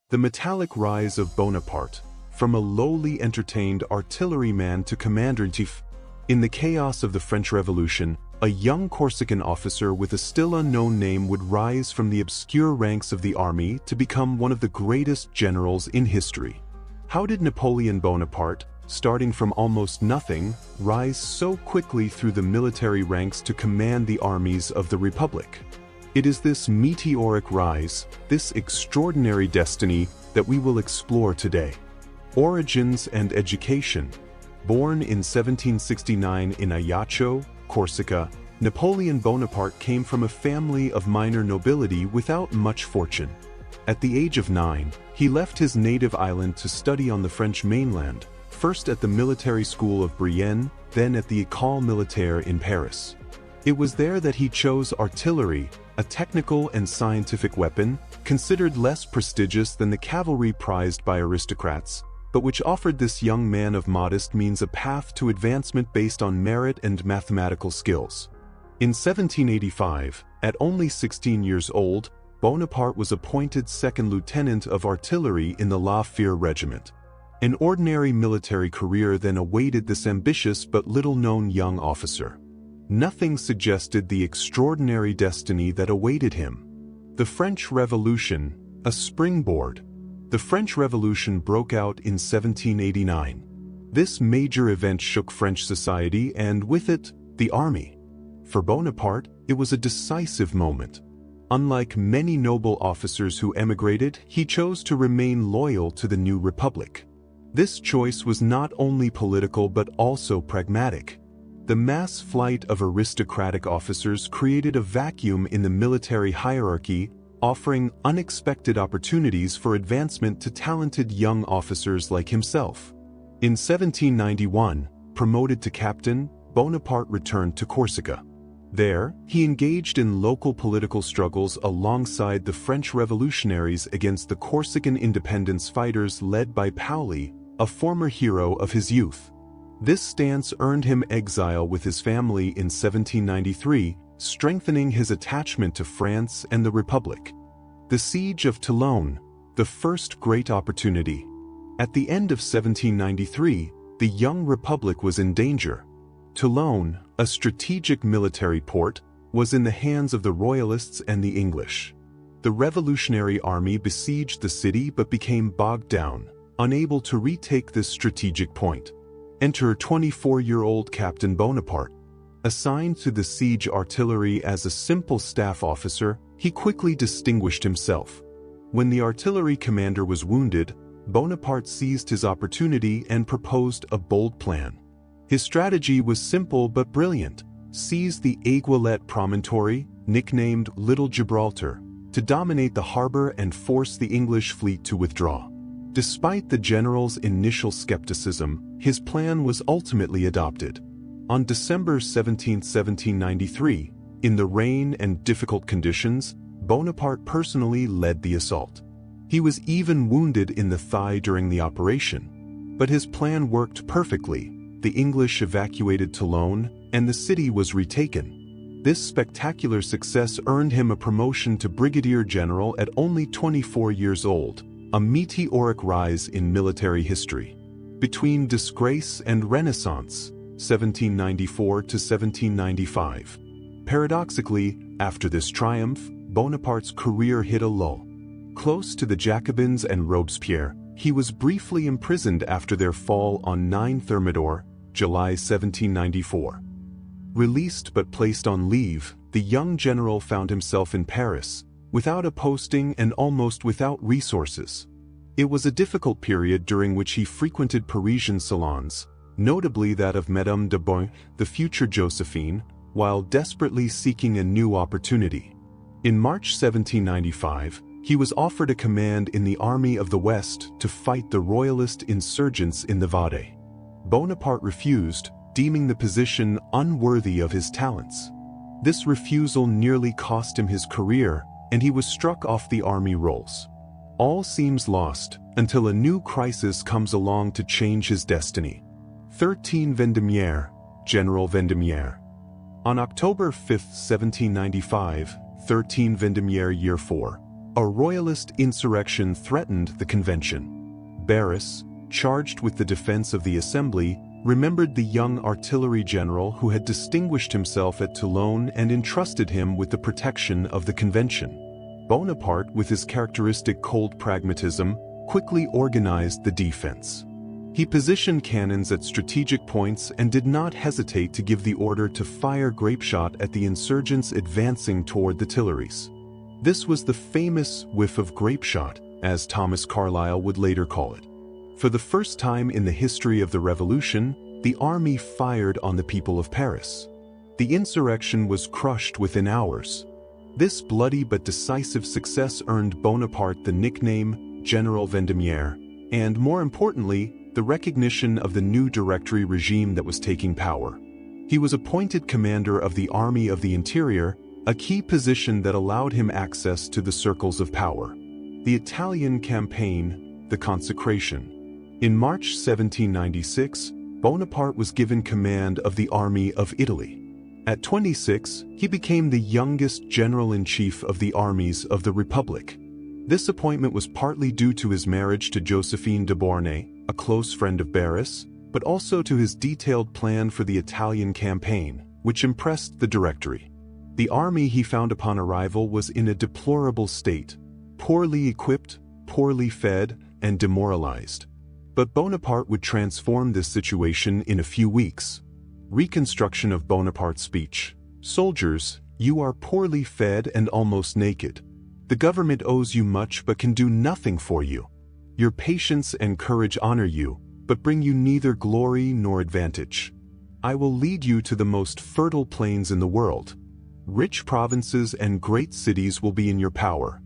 The metallic rise of Bonaparte, from a lowly entertained artilleryman to commander-in-chief. In the chaos of the French Revolution, a young Corsican officer with a still unknown name would rise from the obscure ranks of the army to become one of the greatest generals in history. How did Napoleon Bonaparte, starting from almost nothing, rise so quickly through the military ranks to command the armies of the Republic? It is this meteoric rise, this extraordinary destiny, that we will explore today. Origins and education. Born in 1769 in Ajaccio, Corsica, Napoleon Bonaparte came from a family of minor nobility without much fortune. At the age of 9, he left his native island to study on the French mainland, first at the military school of Brienne, then at the École Militaire in Paris. It was there that he chose artillery, a technical and scientific weapon, considered less prestigious than the cavalry prized by aristocrats, but which offered this young man of modest means a path to advancement based on merit and mathematical skills. In 1785, at only 16 years old, Bonaparte was appointed second lieutenant of artillery in the La Fère regiment. An ordinary military career then awaited this ambitious but little-known young officer. Nothing suggested the extraordinary destiny that awaited him. The French Revolution, a springboard. The French Revolution broke out in 1789. This major event shook French society and, with it, the army. For Bonaparte, it was a decisive moment. Unlike many noble officers who emigrated, he chose to remain loyal to the new republic. This choice was not only political but also pragmatic. The mass flight of aristocratic officers created a vacuum in the military hierarchy, offering unexpected opportunities for advancement to talented young officers like himself. In 1791, promoted to captain, Bonaparte returned to Corsica. There, he engaged in local political struggles alongside the French revolutionaries against the Corsican independence fighters led by Paoli, a former hero of his youth. This stance earned him exile with his family in 1793, strengthening his attachment to France and the Republic. The Siege of Toulon, the first great opportunity. At the end of 1793, the young Republic was in danger. Toulon, a strategic military port, was in the hands of the Royalists and the English. The Revolutionary Army besieged the city but became bogged down, unable to retake this strategic point. Enter 24-year-old Captain Bonaparte. Assigned to the siege artillery as a simple staff officer, he quickly distinguished himself. When the artillery commander was wounded, Bonaparte seized his opportunity and proposed a bold plan. His strategy was simple but brilliant: seize the Aiguillette promontory, nicknamed Little Gibraltar, to dominate the harbor and force the English fleet to withdraw. Despite the general's initial skepticism, his plan was ultimately adopted. On December 17, 1793, in the rain and difficult conditions, Bonaparte personally led the assault. He was even wounded in the thigh during the operation. But his plan worked perfectly. The English evacuated Toulon, and the city was retaken. This spectacular success earned him a promotion to brigadier general at only 24 years old, a meteoric rise in military history. Between disgrace and renaissance, 1794 to 1795. Paradoxically, after this triumph, Bonaparte's career hit a lull. Close to the Jacobins and Robespierre, he was briefly imprisoned after their fall on 9 Thermidor, July 1794. Released but placed on leave, the young general found himself in Paris, without a posting and almost without resources. It was a difficult period during which he frequented Parisian salons, notably that of Madame de Beaune, the future Josephine, while desperately seeking a new opportunity. In March 1795, he was offered a command in the Army of the West to fight the Royalist insurgents in the Vendée. Bonaparte refused, deeming the position unworthy of his talents. This refusal nearly cost him his career, and he was struck off the army rolls. All seems lost, until a new crisis comes along to change his destiny. 13 Vendémiaire, General Vendémiaire. On October 5, 1795, 13 Vendémiaire Year 4, a royalist insurrection threatened the convention. Barras, charged with the defense of the assembly, remembered the young artillery general who had distinguished himself at Toulon and entrusted him with the protection of the convention. Bonaparte, with his characteristic cold pragmatism, quickly organized the defense. He positioned cannons at strategic points and did not hesitate to give the order to fire grapeshot at the insurgents advancing toward the Tuileries. This was the famous whiff of grapeshot, as Thomas Carlyle would later call it. For the first time in the history of the revolution, the army fired on the people of Paris. The insurrection was crushed within hours. This bloody but decisive success earned Bonaparte the nickname General Vendémiaire, and more importantly, the recognition of the new Directory regime that was taking power. He was appointed commander of the Army of the Interior, a key position that allowed him access to the circles of power. The Italian campaign, the consecration. In March 1796, Bonaparte was given command of the Army of Italy. At 26, he became the youngest general-in-chief of the armies of the Republic. This appointment was partly due to his marriage to Josephine de Beauharnais, a close friend of Barras, but also to his detailed plan for the Italian campaign, which impressed the Directory. The army he found upon arrival was in a deplorable state, poorly equipped, poorly fed, and demoralized. But Bonaparte would transform this situation in a few weeks. Reconstruction of Bonaparte's speech. Soldiers, you are poorly fed and almost naked. The government owes you much but can do nothing for you. Your patience and courage honor you, but bring you neither glory nor advantage. I will lead you to the most fertile plains in the world. Rich provinces and great cities will be in your power.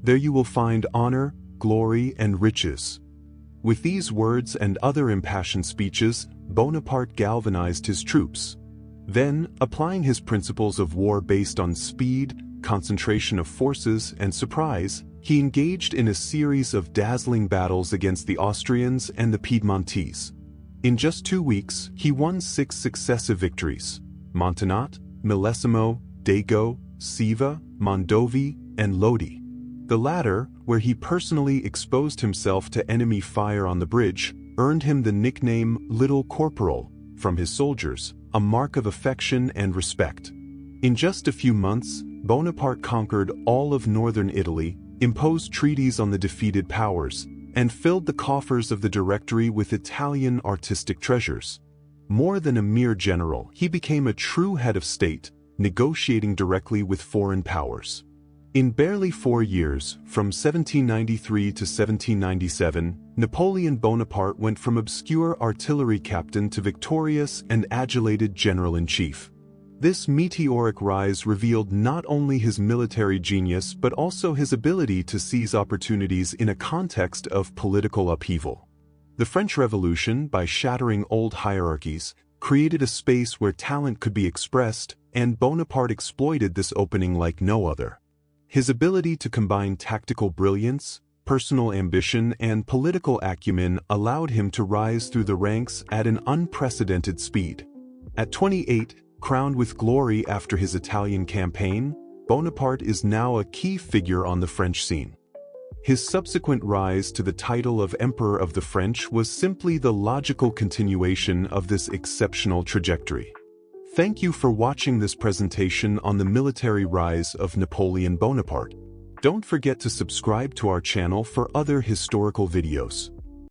There you will find honor, glory, and riches. With these words and other impassioned speeches, Bonaparte galvanized his troops. Then, applying his principles of war based on speed, concentration of forces, and surprise, he engaged in a series of dazzling battles against the Austrians and the Piedmontese. In just 2 weeks, he won 6 successive victories: Montenotte, Millesimo, Dago, Siva, Mondovi, and Lodi. The latter, where he personally exposed himself to enemy fire on the bridge, earned him the nickname Little Corporal from his soldiers, a mark of affection and respect. In just a few months, Bonaparte conquered all of northern Italy, imposed treaties on the defeated powers, and filled the coffers of the Directory with Italian artistic treasures. More than a mere general, he became a true head of state, negotiating directly with foreign powers. In barely 4 years, from 1793 to 1797, Napoleon Bonaparte went from obscure artillery captain to victorious and adulated general-in-chief. This meteoric rise revealed not only his military genius but also his ability to seize opportunities in a context of political upheaval. The French Revolution, by shattering old hierarchies, created a space where talent could be expressed, and Bonaparte exploited this opening like no other. His ability to combine tactical brilliance, personal ambition, and political acumen allowed him to rise through the ranks at an unprecedented speed. At 28, crowned with glory after his Italian campaign, Bonaparte is now a key figure on the French scene. His subsequent rise to the title of Emperor of the French was simply the logical continuation of this exceptional trajectory. Thank you for watching this presentation on the military rise of Napoleon Bonaparte. Don't forget to subscribe to our channel for other historical videos.